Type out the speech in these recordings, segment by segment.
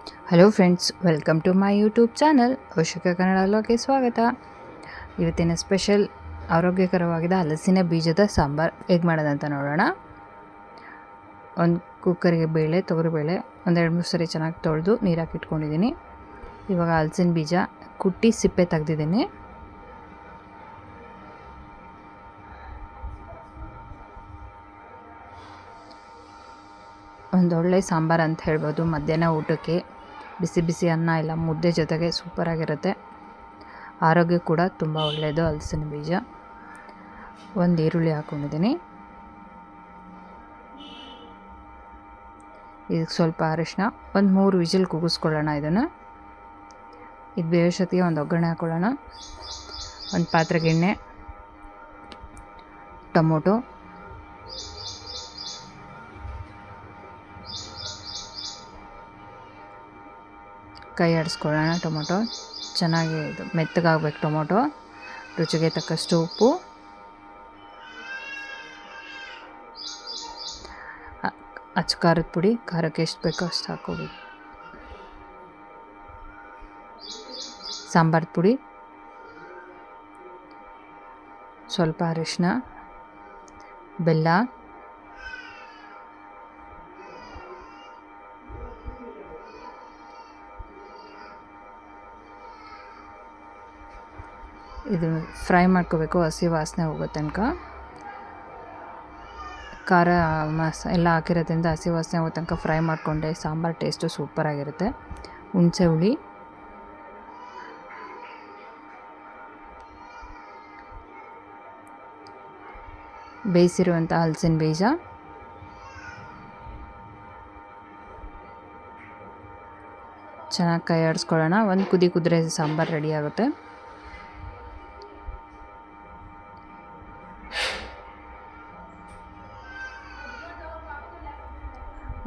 Hello friends, welcome to my YouTube channel ಅವಶ್ಯಕ ಕನ್ನಡ ಲಾಗ್ಗೆ ಸ್ವಾಗತ. ಇವತ್ತಿನ ಸ್ಪೆಷಲ್ ಆರೋಗ್ಯಕರವಾದ ಹಲಸಿನ ಬೀಜದ ಸಾಂಬಾರು ಹೇಗೆ ಮಾಡೋದಂತ ನೋಡೋಣ. ಒಂದು ಕುಕ್ಕರಿಗೆ ಬೇಳೆ, ತೊಗರಿಬೇಳೆ ಒಂದು 2-3 ಸರಿ ಚೆನ್ನಾಗಿ ತೊಳೆದು ನೀರು ಹಾಕಿಟ್ಕೊಂಡಿದ್ದೀನಿ. ಇವಾಗ ಹಲಸಿನ ಬೀಜ ಕುಟ್ಟಿ ಸಿಪ್ಪೆ ತೆಗೆದಿದ್ದೀನಿ. ಒಂದೊಳ್ಳೆ ಸಾಂಬಾರು ಅಂತ ಹೇಳ್ಬೋದು. ಮಧ್ಯಾಹ್ನ ಊಟಕ್ಕೆ ಬಿಸಿ ಬಿಸಿ ಅನ್ನ ಇಲ್ಲ ಮುದ್ದೆ ಜೊತೆಗೆ ಸೂಪರಾಗಿರುತ್ತೆ. ಆರೋಗ್ಯ ಕೂಡ ತುಂಬ ಒಳ್ಳೆಯದು ಹಲಸಿನ ಬೀಜ. ಒಂದು ಈರುಳ್ಳಿ ಹಾಕ್ಕೊಂಡಿದ್ದೀನಿ. ಇದಕ್ಕೆ ಸ್ವಲ್ಪ ಅರಿಶಿನ, ಒಂದು 3 ವಿಜಿಲ್ ಕೂಗಿಸ್ಕೊಳ್ಳೋಣ. ಇದು ಬೇಯೋಷ್ಟೊತ್ತಿಗೆ ಒಂದು ಒಗ್ಗರಣೆ ಹಾಕ್ಕೊಳ್ಳೋಣ. ಒಂದು ಪಾತ್ರೆಗೆ ಎಣ್ಣೆ, ಟೊಮೊಟೊ, ಕೈ ಆಡಿಸ್ಕೊಳ್ಳೋಣ. ಟೊಮೊಟೊ ಚೆನ್ನಾಗಿ ಮೆತ್ತಗಾಗಬೇಕು. ಟೊಮೊಟೊ ರುಚಿಗೆ ತಕ್ಕಷ್ಟು ಉಪ್ಪು, ಅಚ್ಚ ಖಾರದ ಪುಡಿ, ಖಾರಕ್ಕೆ ಎಷ್ಟು ಬೇಕೋ ಅಷ್ಟು ಹಾಕ್ಕೋಬೇಕು. ಸಾಂಬಾರು ಪುಡಿ, ಸ್ವಲ್ಪ ಅರಿಶಿನ, ಬೆಲ್ಲ, ಇದು ಫ್ರೈ ಮಾಡ್ಕೋಬೇಕು ಹಸಿ ವಾಸನೆ ಹೋಗೋ ತನಕ. ಖಾರ ಎಲ್ಲ ಹಾಕಿರೋದ್ರಿಂದ ಹಸಿ ವಾಸನೆ ಹೋಗೋ ತನಕ ಫ್ರೈ ಮಾಡಿಕೊಂಡೆ ಸಾಂಬಾರು ಟೇಸ್ಟು ಸೂಪರಾಗಿರುತ್ತೆ. ಹುಣಸೆ ಹುಳಿ, ಬೇಯಿಸಿರುವಂಥ ಹಲಸಿನ ಬೀಜ, ಚೆನ್ನಾಗಿ ಕೈ ಆಡಿಸ್ಕೊಳ್ಳೋಣ. ಒಂದು ಕುದಿ ಕುದ್ರೆ ಸಾಂಬಾರು ರೆಡಿ ಆಗುತ್ತೆ.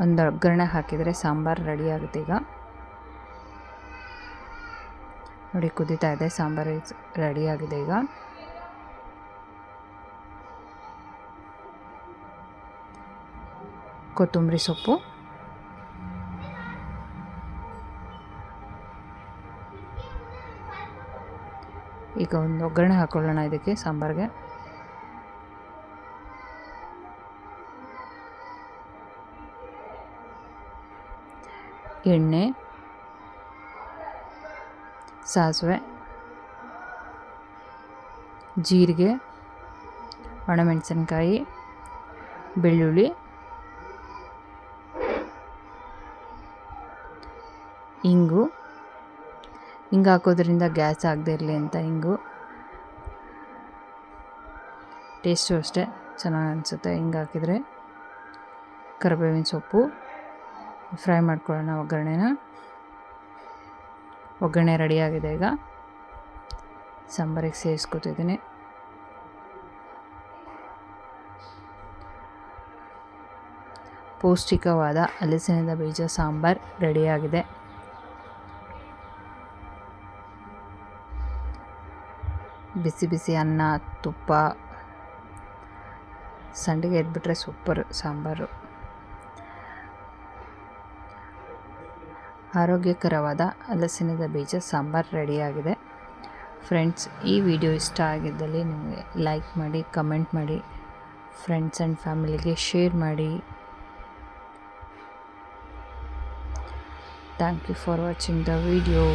ಒಂದು ಒಗ್ಗರಣೆ ಹಾಕಿದರೆ ಸಾಂಬಾರು ರೆಡಿ ಆಗುತ್ತೆ. ಈಗ ನೋಡಿ ಕುದೀತಾ ಇದೆ, ಸಾಂಬಾರು ರೆಡಿಯಾಗಿದೆ. ಈಗ ಕೊತ್ತಂಬರಿ ಸೊಪ್ಪು, ಈಗ ಒಂದು ಒಗ್ಗರಣೆ ಹಾಕ್ಕೊಳ್ಳೋಣ ಇದಕ್ಕೆ ಸಾಂಬಾರಿಗೆ. ಎಣ್ಣೆ, ಸಾಸಿವೆ, ಜೀರಿಗೆ, ಒಣಮೆಣಸಿನ್ಕಾಯಿ, ಬೆಳ್ಳುಳ್ಳಿ, ಇಂಗು ಹಾಕೋದ್ರಿಂದ ಗ್ಯಾಸ್ ಆಗದೆ ಇರಲಿ ಅಂತ ಇಂಗು. ಟೇಸ್ಟು ಅಷ್ಟೇ ಚೆನ್ನಾಗಿ ಅನಿಸುತ್ತೆ ಹಿಂಗೆ ಹಾಕಿದರೆ. ಕರಿಬೇವಿನ ಸೊಪ್ಪು, ಫ್ರೈ ಮಾಡ್ಕೊಳ್ಳೋಣ ಒಗ್ಗರಣೆನ. ಒಗ್ಗರಣೆ ರೆಡಿಯಾಗಿದೆ. ಈಗ ಸಾಂಬಾರಿಗೆ ಸೇರಿಸ್ಕೊತಿದ್ದೀನಿ. ಪೌಷ್ಟಿಕವಾದ ಹಲಸಿನ ಬೀಜ ಸಾಂಬಾರು ರೆಡಿಯಾಗಿದೆ. ಬಿಸಿ ಬಿಸಿ ಅನ್ನ, ತುಪ್ಪ, ಸಂಡಿಗೆ ಎದ್ಬಿಟ್ರೆ ಸೂಪರ್ ಸಾಂಬಾರು. ಆರೋಗ್ಯಕರವಾದ ಹಲಸಿನ ಬೀಜ ಸಾಂಬಾರು ರೆಡಿಯಾಗಿದೆ. ಫ್ರೆಂಡ್ಸ್, ಈ ವಿಡಿಯೋ ಇಷ್ಟ ಆಗಿದ್ದಲ್ಲಿ ನಿಮಗೆ ಲೈಕ್ ಮಾಡಿ, ಕಮೆಂಟ್ ಮಾಡಿ, ಫ್ರೆಂಡ್ಸ್ ಆ್ಯಂಡ್ ಫ್ಯಾಮಿಲಿಗೆ ಶೇರ್ ಮಾಡಿ. Thank you for watching the video.